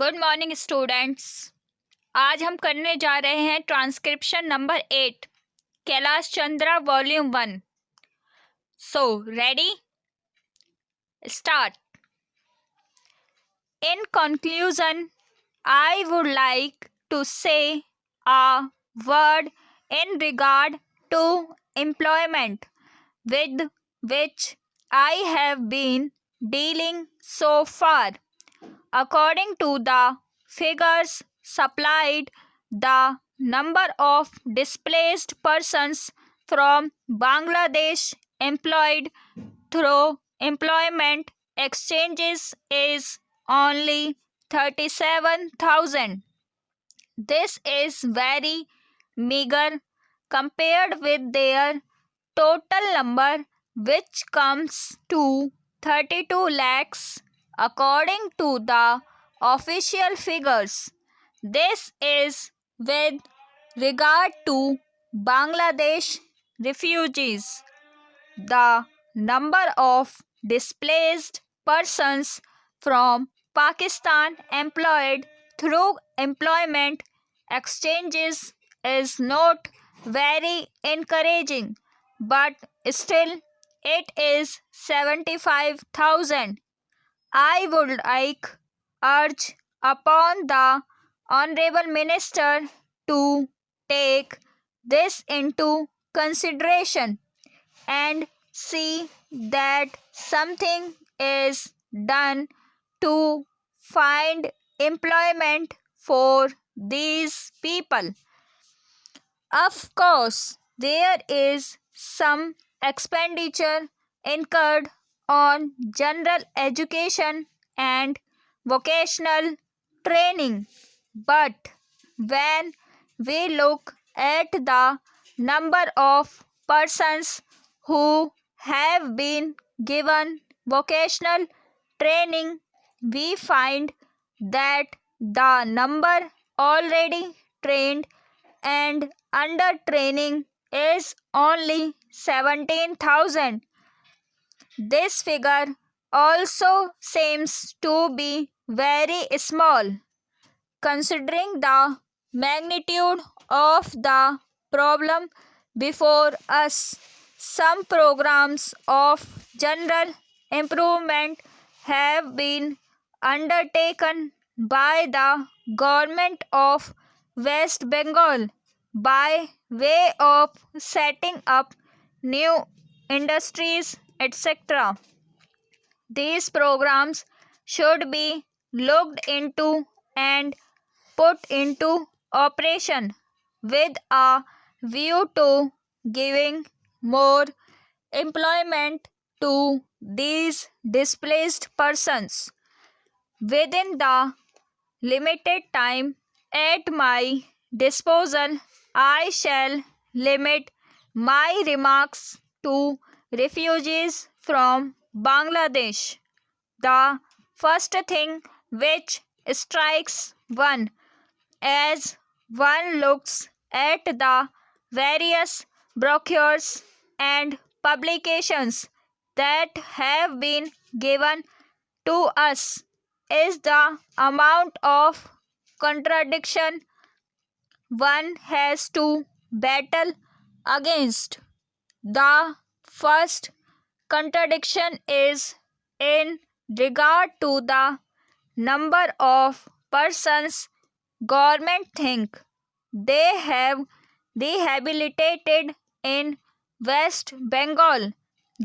Good morning students. आज हम करने जा रहे हैं transcription number 8 Kailash Chandra volume 1। So ready, start. In conclusion I would like to say a word in regard to employment with which I have been dealing so far. According to the figures supplied, the number of displaced persons from Bangladesh employed through employment exchanges is only 37,000. This is very meager compared with their total number, which comes to 32 lakhs according to the official figures. This is with regard to Bangladesh refugees. The number of displaced persons from Pakistan employed through employment exchanges is not very encouraging, but still it is 75,000. I would like urge upon the Honorable Minister to take this into consideration and see that something is done to find employment for these people. Of course, there is some expenditure incurred on general education and vocational training, but when we look at the number of persons who have been given vocational training, we find that the number already trained and under training is only 17,000. This figure also seems to be very small considering the magnitude of the problem before us. Some programs of general improvement have been undertaken by the government of West Bengal by way of setting up new industries, etc. These programs should be looked into and put into operation with a view to giving more employment to these displaced persons. Within the limited time at my disposal, I shall limit my remarks to refugees from Bangladesh. The first thing which strikes one as one looks at the various brochures and publications that have been given to us is the amount of contradiction one has to battle against. The first contradiction is in regard to the number of persons government think they have rehabilitated in West Bengal,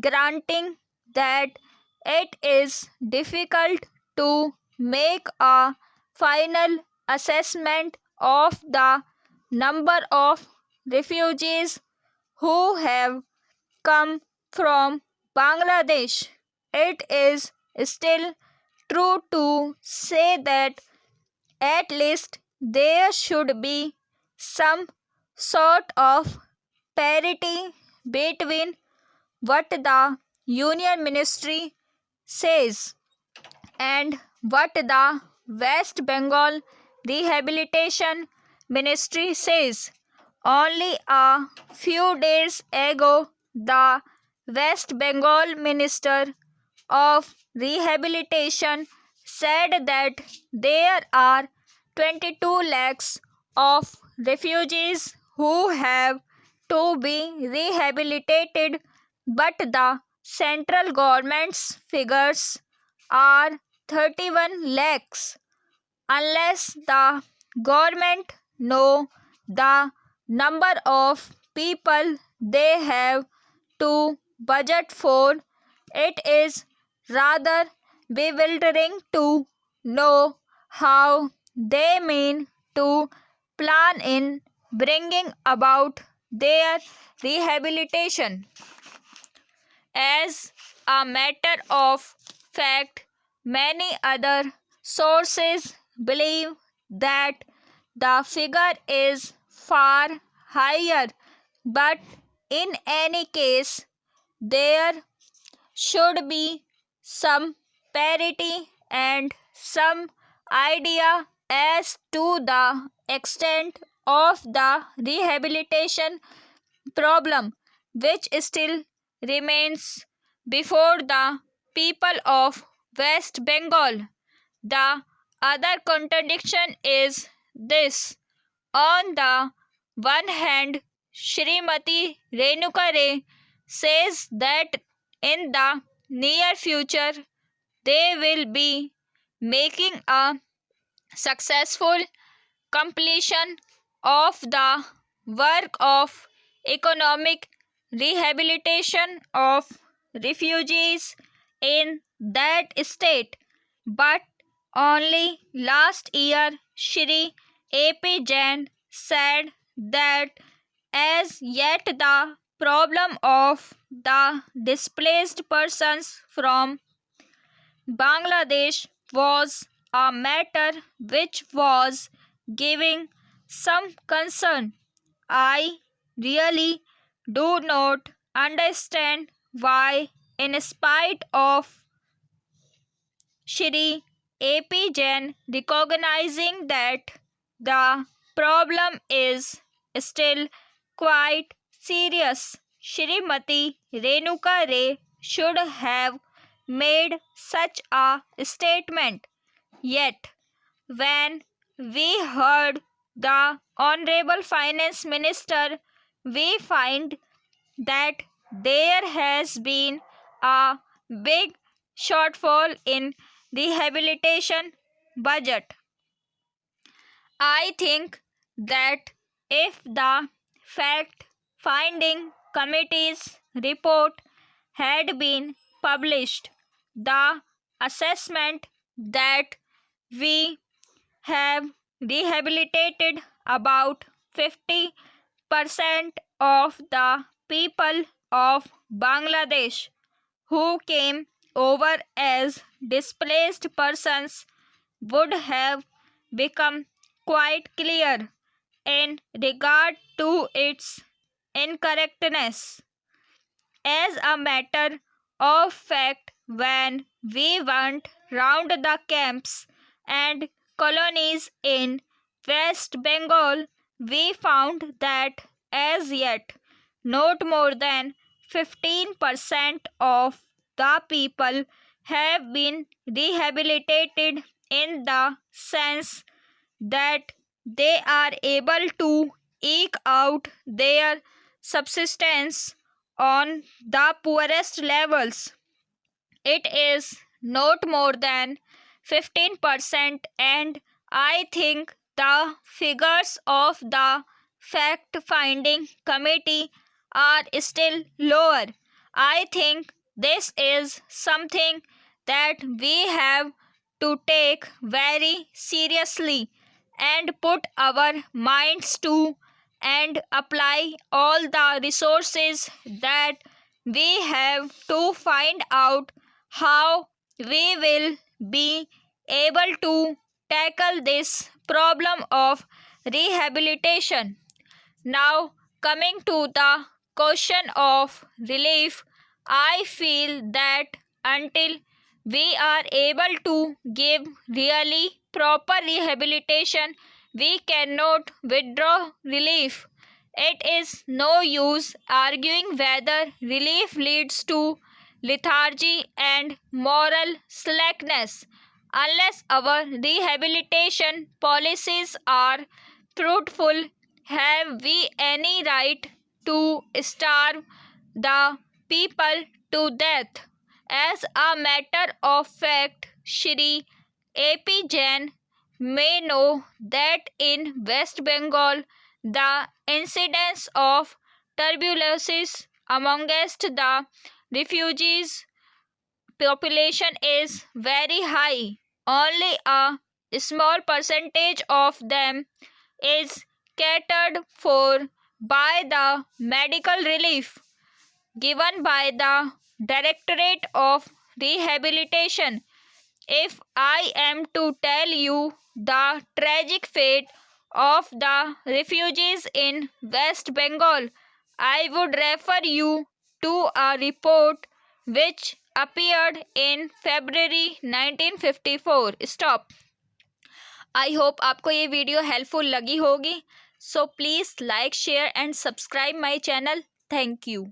granting that it is difficult to make a final assessment of the number of refugees who have come from Bangladesh. It is still true to say that at least there should be some sort of parity between what the Union Ministry says and what the West Bengal Rehabilitation Ministry says. Only a few days ago, the West Bengal Minister of Rehabilitation said that there are 22 lakhs of refugees who have to be rehabilitated, but the central government's figures are 31 lakhs. Unless the government know the number of people they have to budget for, it is rather bewildering to know how they mean to plan in bringing about their rehabilitation. As a matter of fact, many other sources believe that the figure is far higher, but in any case, there should be some parity and some idea as to the extent of the rehabilitation problem which still remains before the people of West Bengal. The other contradiction is this. On the one hand, Srimati Renukare says that in the near future they will be making a successful completion of the work of economic rehabilitation of refugees in that state. But only last year, Shri A.P. Jain said that as yet the problem of the displaced persons from Bangladesh was a matter which was giving some concern. I really do not understand why, in spite of Shri A.P. Jain recognizing that the problem is still quite serious, Shrimati Renuka Ray should have made such a statement. Yet, when we heard the Honorable Finance Minister, we find that there has been a big shortfall in rehabilitation budget. I think that if the fact finding committee's report had been published, the assessment that we have rehabilitated about 50% of the people of Bangladesh who came over as displaced persons would have become quite clear in regard to its incorrectness. As a matter of fact, when we went round the camps and colonies in West Bengal, we found that as yet not more than 15% of the people have been rehabilitated in the sense that they are able to eke out their subsistence on the poorest levels. It is not more than 15%, and I think the figures of the fact finding committee are still lower. I think this is something that we have to take very seriously and put our minds to and apply all the resources that we have to find out how we will be able to tackle this problem of rehabilitation. Now, coming to the question of relief, I feel that until we are able to give really proper rehabilitation, we cannot withdraw relief. It is no use arguing whether relief leads to lethargy and moral slackness. Unless our rehabilitation policies are fruitful, have we any right to starve the people to death? As a matter of fact, Shri A.P. Jain may know that in West Bengal the incidence of tuberculosis amongst the refugees population is very high. Only a small percentage of them is catered for by the medical relief given by the Directorate of Rehabilitation. If I am to tell you the tragic fate of the refugees in West Bengal, I would refer you to a report which appeared in February 1954. Stop. I hope आपको ये video helpful लगी होगी. So please like share and subscribe my channel. Thank you.